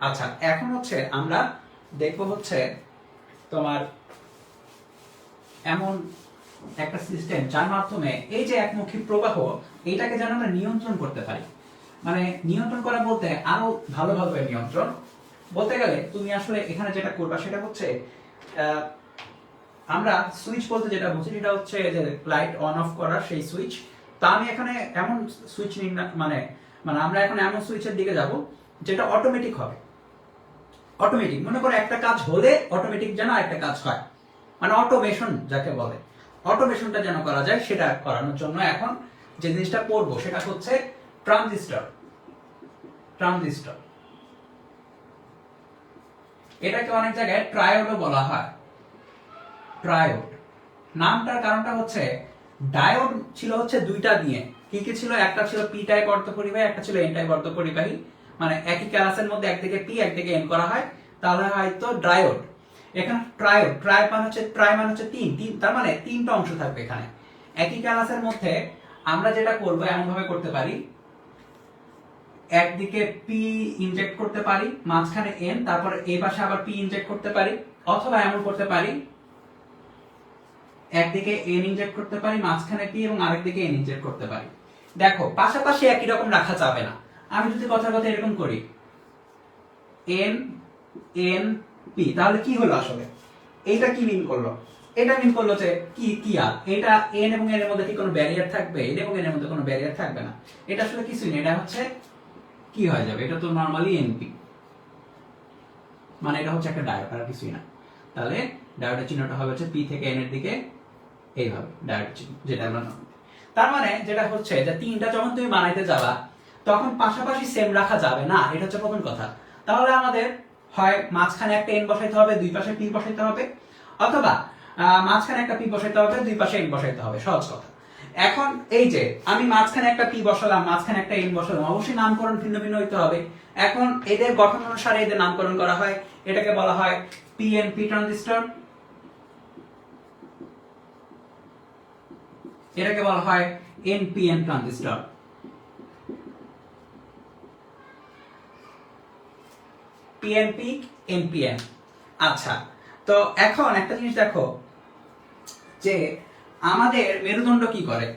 আচ্ছা, এখন হচ্ছে আমরা দেখবো হচ্ছে তোমার এমন একটা সিস্টেম যার মাধ্যমে এই যে একমুখী প্রবাহ এইটাকে যেন আমরা নিয়ন্ত্রণ করতে পারি। মানে নিয়ন্ত্রণ করা বলতে আরো ভালোভাবে নিয়ন্ত্রণ বলতে গেলে তুমি আসলে এখানে যেটা করবা সেটা হচ্ছে আমরা সুইচ বলতে যেটা বুঝি সেটা হচ্ছে যে লাইট অন অফ করার সেই সুইচ। তা আমি এখানে এমন সুইচ মানে মানে আমরা এখন এমন সুইচের দিকে যাব যেটা অটোমেটিক হবে। অটোমেটিক মনে করো একটা কাজ হলে অটোমেটিক যেন একটা কাজ হয়, মানে অটোমেশন যাকে বলে, অটোমেশনটা যেন করা যায় সেটা করানোর জন্য এখন যে জিনিসটা পড়বো সেটা হচ্ছে ট্রানজিস্টর। ট্রানজিস্টর এটাকে অনেক জায়গায় ট্রায়োডও বলা হয়। ট্রায়োড নামটার কারণটা হচ্ছে ডায়োড ছিল হচ্ছে দুইটা দিয়ে, কি কি ছিল, একটা ছিল পি টাইপ অর্ধপরিবাহী, একটা ছিল এন টাইপ অর্ধপরিবাহী, মানে একই ক্লাসের মধ্যে একদিকে পি একদিকে এন করা হয়, তাহলে হয়তো ডায়োড। এখানে ট্রায়োড, ট্রাই মানে হচ্ছে তিন, তার মানে তিনটা অংশ থাকবে এখানে একই ক্লাসের মধ্যে। আমরা যেটা করবো এমন ভাবে করতে পারি, একদিকে পি ইনজেক্ট করতে পারি, মাঝখানে এন, তারপর এই পাশে আবার পি ইনজেক্ট করতে পারি, অথবা এমন করতে পারি একদিকে এন ইনজেক্ট করতে পারি, মাঝখানে পি, এবং আরেকদিকে এন ইনজেক্ট করতে পারি। দেখো পাশাপাশি একই রকম রাখা যাবে না। আমি যদি কথার কথা এরকম করি এন এন পি, তাহলে কি হলো আসলে, এইটা কি মিন করলো? এটা মিন করলো যে কি কি আর এটা এন এবং এর মধ্যে কি কোনো ব্যারিয়ার থাকবে? এন এবং এর মধ্যে কোনো ব্যারিয়ার থাকবে না। এটা আসলে কিছুই না, এটা হচ্ছে কি হয়ে যাবে, এটা তো নরমালি এনপি, মানে এটা হচ্ছে একটা ডায়োড আর কিছুই না। তাহলে ডায়োডের চিহ্নটা হবে হচ্ছে পি থেকে এন এর দিকে এইভাবে ডায়োড চিহ্ন, যেটা আমরা তার মানে যেটা হচ্ছে যে তিনটা যখন তুমি বানাইতে যাবা তখন পাশাপাশি সেম রাখা যাবে না, এটা হচ্ছে প্রথম কথা। তাহলে আমাদের হয় মাঝখানে একটা এন বসাইতে হবে, দুই পাশে পি বসাইতে হবে, অথবা মাঝখানে একটা পি বসাইতে হবে, দুই পাশে এন বসাইতে হবে, সহজ কথা। এখন এই যে আমি মাঝখানে একটা পি বসালাম, মাঝখানে একটা এন বসালাম, অবশ্যই নামকরণ ভিন্ন ভিন্ন হইতে হবে। এখন এদের গঠন অনুসারে এদের নামকরণ করা হয়, এটাকে বলা হয় পিএনপি ট্রানজিস্টর, এটাকে বলা হয় এনপিএন ট্রানজিস্টর। PNP NPN. আচ্ছা, তো এখন একটা জিনিস দেখো যে আমাদের মেরুদণ্ড কি করে,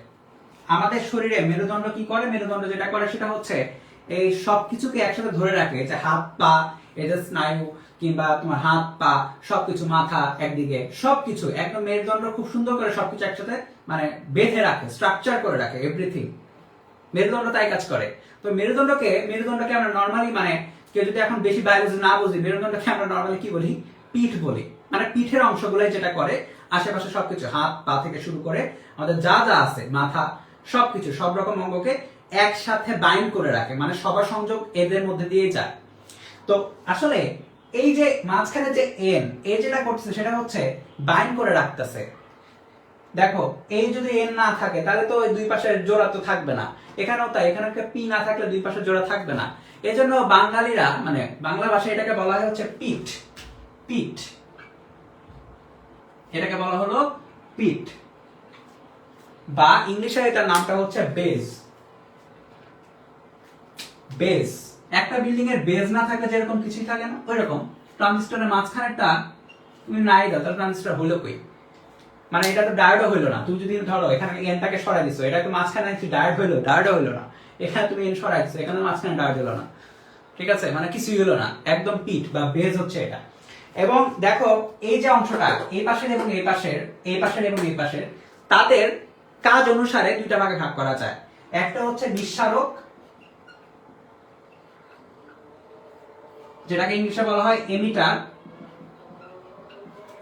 আমাদের শরীরে মেরুদণ্ড কি করে, মেরুদণ্ড যেটা করে সেটা হচ্ছে এই সবকিছুকে একসাথে ধরে রাখে, যে হাত পা, এই যে স্নায়ু, কিংবা তোমার হাত পা সবকিছু, মাথা একদিকে, সবকিছু একদম মেরুদণ্ড খুব সুন্দর করে সবকিছু একসাথে মানে বেঁধে রাখে, স্ট্রাকচার করে রাখে এভরিথিং। মেরুদণ্ড তাই কাজ করে। তো মেরুদণ্ডকে আমরা নরমালি, মানে কেউ যদি এখন বেশি বায়োলজি না বুঝি, মেরুদণ্ডকে আমরা নরমালি কি বলি, পিঠ বলি। মানে পিঠের অংশগুলাই যেটা করে আশেপাশে সবকিছু, হাত পা থেকে শুরু করে আমাদের যা যা আছে, মাথা, সবকিছু, সব রকম অঙ্গকে একসাথে বাইন্ড করে রাখে, মানে সবার সংযোগ এদের মধ্যে দিয়ে যায়। তো আসলে এই যে মাঝখানে যে এন, এ যেটা করতেছে সেটা হচ্ছে বাইন্ড করে রাখতেছে। দেখো এই যদি এন না থাকে তাহলে তো ওই দুই পাশের জোড়া তো থাকবে না, এখানেও তাই, এখানে পি না থাকলে দুই পাশের জোড়া থাকবে না। এজন্য বাঙালিরা, মানে বাংলা ভাষায় এটাকে বলা হয় হচ্ছে পিঠ। পিঠ, এটাকে বলা হলো পিঠ, বা ইংলিশে এটার নামটা হচ্ছে বেজ। বেজ, একটা বিল্ডিং এর বেজ না থাকলে যেরকম কিছুই থাকে না, ওইরকম ট্রানজিস্টরের মাঝখানেরটা তুমি নাই দাও তাহলে ট্রানজিস্টর হলো কই? মানে এটা তো ডায়োডও হইলো না। তুমি যদি ধরো এখানে এনটাকে সরাই দিছো, এটা তো মাঝখানে ডায়োড হইলো, ডায়োডও হইলো না। এখানে তুমি এন সরাই দিছো, এখানে মাঝখানে ডায়োড হলো না, ঠিক আছে, মানে কিছুই হলো না, একদম পিঠ বা বেজ হচ্ছে এটা। এবং দেখো এই যে অংশটা, এই পাশের এবং এই পাশের, এই পাশের এবং এই পাশের, তাদের কাজ অনুসারে দুইটা ভাগে ভাগ করা যায়। একটা হচ্ছে নিঃসারক, যেটাকে ইংলিশে বলা হয় এমিটার,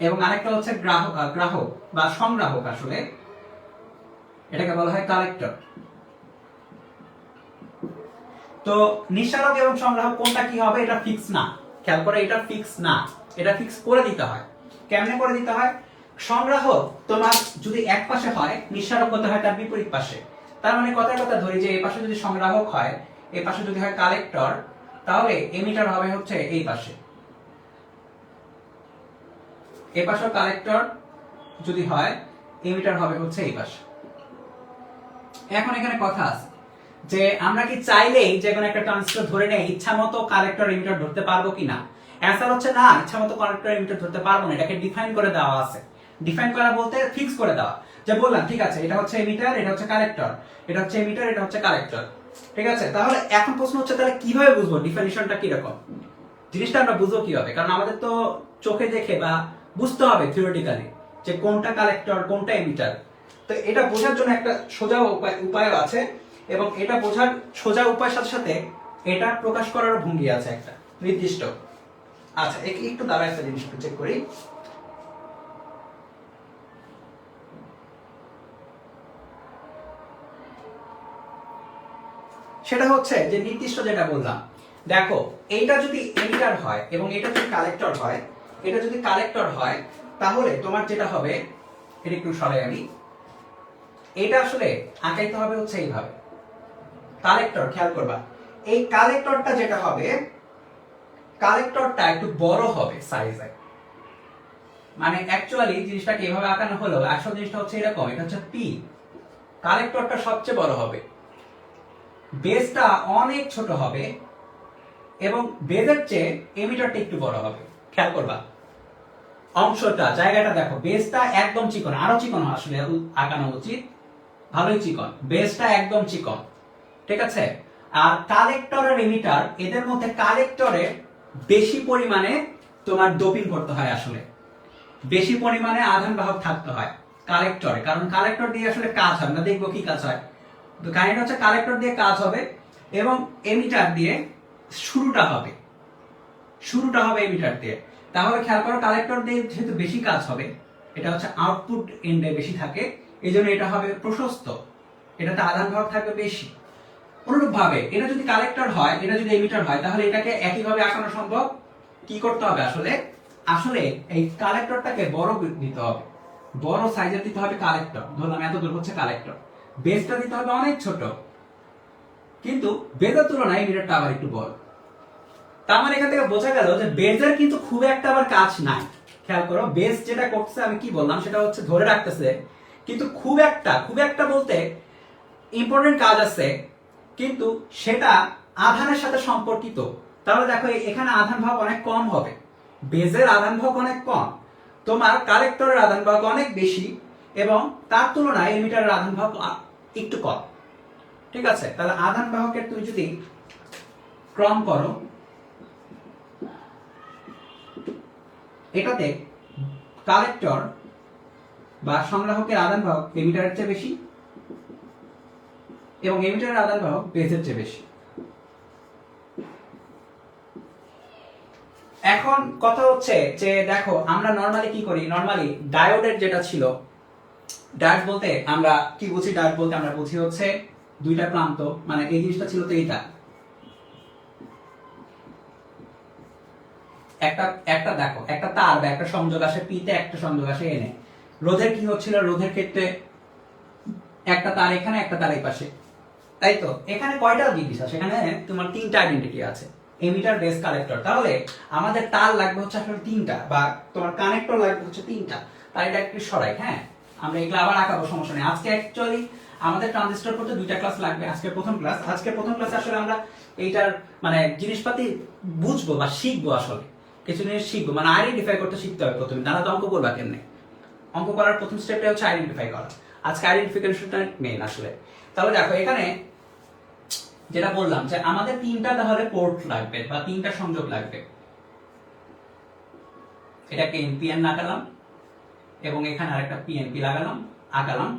এবং আরেকটা হচ্ছে গ্রাহক বা সংগ্রাহক, আসলে এটাকে বলা হয় কালেক্টর। তো নিঃসারক এবং সংগ্রাহক কোনটা কি হবে এটা ফিক্স না, খেয়াল করে, এটা ফিক্স না, এটা ফিক্স করে দিতে হয়। কেমনে করে দিতে হয়? সংগ্রাহক তোমার যদি এক পাশে হয়, নিঃসারক হতে হয় তার বিপরীত পাশে। তার মানে কথার কথা ধরি যে এই পাশে যদি সংগ্রাহক হয়, এই পাশে যদি হয় কালেক্টর, তাহলে এমিটার হবে হচ্ছে এই পাশে। এই পাশে কালেক্টর যদি হয়, এমিটার হবে হচ্ছে এই পাশে। এখন এখানে কথা আছে যে আমরা কি চাইলেই যে কোনো একটা ট্রানজিস্টর ধরে নেই ইচ্ছা মতো কালেক্টর এমিটার ধরতে পারবো কিনা? অ্যান্সার হচ্ছে না, ইচ্ছা মতো কালেক্টর এমিটার ধরতে পারবো না। এটাকে ডিফাইন করে দেওয়া আছে। ডিফাইন করা বলতে ফিক্স করে দেওয়া, যে বললাম ঠিক আছে এটা হচ্ছে এমিটার, এটা হচ্ছে কালেক্টর, এটা হচ্ছে এমিটার, এটা হচ্ছে কালেক্টর। ঠিক আছে, তাহলে এখন প্রশ্ন হচ্ছে তাহলে কিভাবে বুঝবো ডিফিনিশনটা কিরকম, জিনিসটা আমরা বুঝবো কিভাবে? কারণ আমাদের তো চোখে দেখে বা বুঝতে হবে থিওরিটিক্যালি যে কোনটা কালেক্টর কোনটা এমিটার। তো এটা বোঝার জন্য একটা সোজা উপায় আছে, এবং এটা বোঝার সোজা উপায়ের সাথে সাথে এটা প্রকাশ করার ভঙ্গি আছে একটা নির্দিষ্ট। আচ্ছা একটু দাঁড়া, একটা জিনিস চেক করি। সেটা হচ্ছে যে নির্দিষ্ট যেটা বললাম, দেখো এইটা যদি এমিটার হয় এবং এটা যদি কালেক্টর হয়, এটা যদি কালেক্টর হয় তাহলে তোমার যেটা হবে, এটা একটু সরাই আমি, এটা আসলে আঁকাইতে হবে হচ্ছে এইভাবে কালেক্টর। খেয়াল করবা এই কালেক্টরটা যেটা হবে, কালেক্টরটা একটু বড় হবে সাইজে। মানে অ্যাকচুয়ালি জিনিসটাকে এভাবে আঁকানো হলো, আসল জিনিসটা হচ্ছে এরকম, এটা হচ্ছে পি, কালেক্টরটা সবচেয়ে বড় হবে, বেসটা অনেক ছোট হবে এবং বেজের চেয়ে এমিটারটা একটু বড় হবে। খেয়াল করবা অংশটা, জায়গাটা দেখো, বেসটা একদম চিকন, আরো চিকন আসলে আঁকানো উচিত, ভালোই চিকন, বেসটা একদম চিকন। ঠিক আছে, আর কালেক্টর আর এমিটার এদের মধ্যে কালেক্টরে বেশি পরিমাণে তোমার ডোপিং করতে হয়, আসলে বেশি পরিমাণে আধান বাহক থাকতে হয় কালেক্টরে, কারণ কালেক্টর দিয়ে আসলে কাজ হয়। আমরা দেখবো কি কাজ হয়। তো কাহিনীটা হচ্ছে কালেক্টর দিয়ে কাজ হবে এবং এমিটার দিয়ে শুরুটা হবে, শুরুটা হবে এমিটার দিয়ে। তাহলে খেয়াল করো কালেক্টর দিয়ে যেহেতু বেশি কাজ হবে, এটা হচ্ছে আউটপুট এন্ডে বেশি থাকে, এই জন্য এটা হবে প্রশস্ত, এটাতে আধান বাহক থাকবে বেশি। অনুরূপ ভাবে এটা যদি কালেক্টর হয়, এটা যদি এমিটার হয়, তাহলে এটাকে একইভাবে আঁকানো সম্ভব। কি করতে হবে আসলে, আসলে এই কালেক্টরটাকে বড় দিতে হবে, বড় সাইজের দিতে হবে কালেক্টর। ধরলাম এত দূর হচ্ছে কালেক্টর, বেসটা দিতে হবে অনেক ছোট, কিন্তু বেজের তুলনায় এমিটারটা আবার একটু বড়। তার মানে এখান থেকে বোঝা গেল যে বেজের কিন্তু খুব একটা আবার কাজ নাই। খেয়াল করো বেস যেটা করছে, আমি কি বললাম, সেটা হচ্ছে ধরে রাখতেছে, কিন্তু খুব একটা বলতে ইম্পর্টেন্ট কাজ আছে, কিন্তু সেটা আধানের সাথে সম্পর্কিত। তাহলে দেখো এখানে আধান ভাগ অনেক কম হবে, বেজের আধান ভাগ অনেক কম, তোমার কালেক্টরের আধান ভাগ অনেক বেশি, এবং তার তুলনায় এমিটারের আধান ভাগ একটু কম। ঠিক আছে, তাহলে আধান বাহকের তুমি যদি ক্রম করো, এটাতে কালেক্টর বা সংগ্রাহকের আধান বাহক এমিটারের চেয়ে বেশি এবং এমিটারের আধান বাহক বেজের চেয়ে বেশি। এখন কথা হচ্ছে যে দেখো আমরা নরমালি কি করি, নরমালি ডায়োডের যেটা ছিল, ডায়োড বলতে আমরা কি বুঝি, ডায়োড বলতে আমরা বুঝি হচ্ছে দুইটা প্রান্ত, মানে এই জিনিসটা ছিল তো এইটা, একটা দেখো একটা তার বা একটা সংযোগ আসে পিতে, একটা সংযোগ আসে এনে। রোধের কি হচ্ছিল, রোধের ক্ষেত্রে একটা তার এখানে, একটা তার এই পাশে, তাই তো। এখানে কয়টা জিনিস আছে, এখানে তোমার তিনটা আইডেন্টিটি আছে, এমিটার, বেস, কালেক্টর। তাহলে আমাদের তার লাগবে হচ্ছে আসলে তিনটা, বা তোমার কানেক্টর লাগবে হচ্ছে তিনটা। তাই এটা একটু সরাই, হ্যাঁ আমরা এগুলো আবার আঁকাবো, সমস্যা নেই। আজকে অ্যাকচুয়ালি আমাদের ট্রানজিস্টর করতে দুইটা ক্লাস লাগবে, আজকে প্রথম ক্লাস। আজকে প্রথম ক্লাসে আসলে আমরা এইটার মানে জিনিসপাতি বুঝবো বা শিখবো, আসলে কিছু জিনিস শিখবো, মানে আইডেন্টিফাই করতে শিখতে হবে প্রথমে, তারা তো অঙ্ক করবা কেমনে। অঙ্ক করার প্রথম স্টেপটা হচ্ছে আইডেন্টিফাই করা, আজকে আইডেন্টিফিকেশনটা মেইন আসলে। তাহলে দেখো এখানে যেটা বললাম যে আমাদের তিনটা তাহলে পোর্ট লাগবে বা তিনটা সংযোগ লাগবে। এটাকে এনপিএন লাগালাম এবং এখানে আরেকটা পিএনপি লাগালাম, আঁকালাম।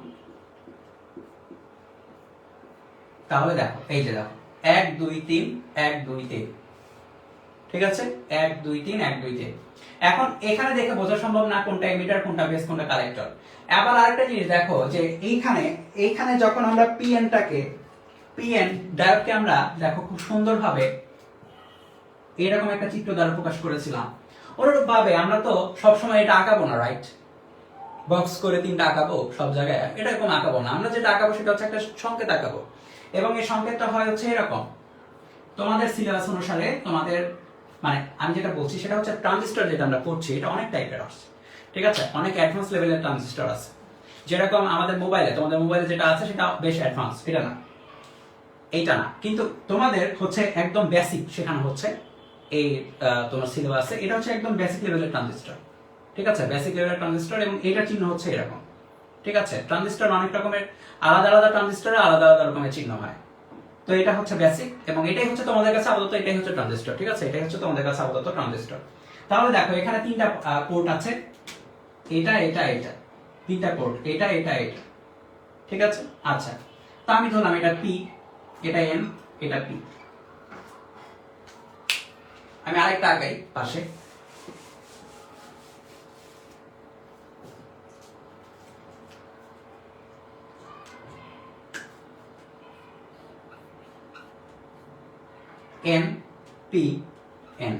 তাহলে দেখো এই যে দেখো 1 2 3 1 2 3, ঠিক আছে 1 2 3 1 2 3। এখন এখানে দেখে বোঝা সম্ভব না কোনটা এমিটার, কোনটা বেস, কোনটা কালেক্টর। আবার আরেকটা জিনিস দেখো যে এইখানে যখন আমরা পিএন ডায়োডকে আমরা দেখো খুব সুন্দরভাবে এরকম একটা চিত্র দ্বারা প্রকাশ করেছিলাম। অনুরূপ ভাবে আমরা তো সবসময় এটা আঁকাবো না, রাইট? বক্স করে তিনটা আঁকাবো সব জায়গায়, এরকম আঁকাবো না। আমরা যেটা আঁকাবো সেটা হচ্ছে একটা সংকেত আঁকাবো, এবং এই সংকেতটা হয় হচ্ছে এরকম। তোমাদের সিলেবাস অনুসারে তোমাদের মানে আমি যেটা বলছি সেটা হচ্ছে ট্রানজিস্টর যেটা আমরা পড়ছি এটা অনেক টাইপের আছে, ঠিক আছে, অনেক অ্যাডভান্স লেভেলের ট্রানজিস্টর আছে। যেরকম আমাদের মোবাইলে, তোমাদের মোবাইলে যেটা আছে সেটা বেশ অ্যাডভান্স, এটা না। এইটা না, কিন্তু তোমাদের হচ্ছে একদম বেসিক শেখানো হচ্ছে এই তোমার সিলেবাসে। এটা হচ্ছে একদম বেসিক লেভেলের ট্রানজিস্টর, ঠিক আছে, বেসিক লেভেলের ট্রানজিস্টর, এবং এটার চিহ্ন হচ্ছে এরকম, ঠিক আছে। ট্রানজিস্টর অনেক রকমের, আলাদা আলাদা ট্রানজিস্টরে আলাদা আলাদা রকমের চিহ্ন হয়। তো এটা হচ্ছে বেসিক, এবং এটাই হচ্ছে তোমাদের কাছে আপাতত, এটাই হচ্ছে ট্রানজিস্টর, ঠিক আছে, এটাই হচ্ছে তোমাদের কাছে আপাতত ট্রানজিস্টর। তাহলে দেখো এখানে তিনটা পোর্ট আছে, এটা এটা এটা, তিনটা পোর্ট, এটা এটা এটা, ঠিক আছে। আচ্ছা, তো আমি ধরলাম এটা পি, এটা এন, এটা পি। আমি আরেকটা আগাই পাশে, এন পি এন।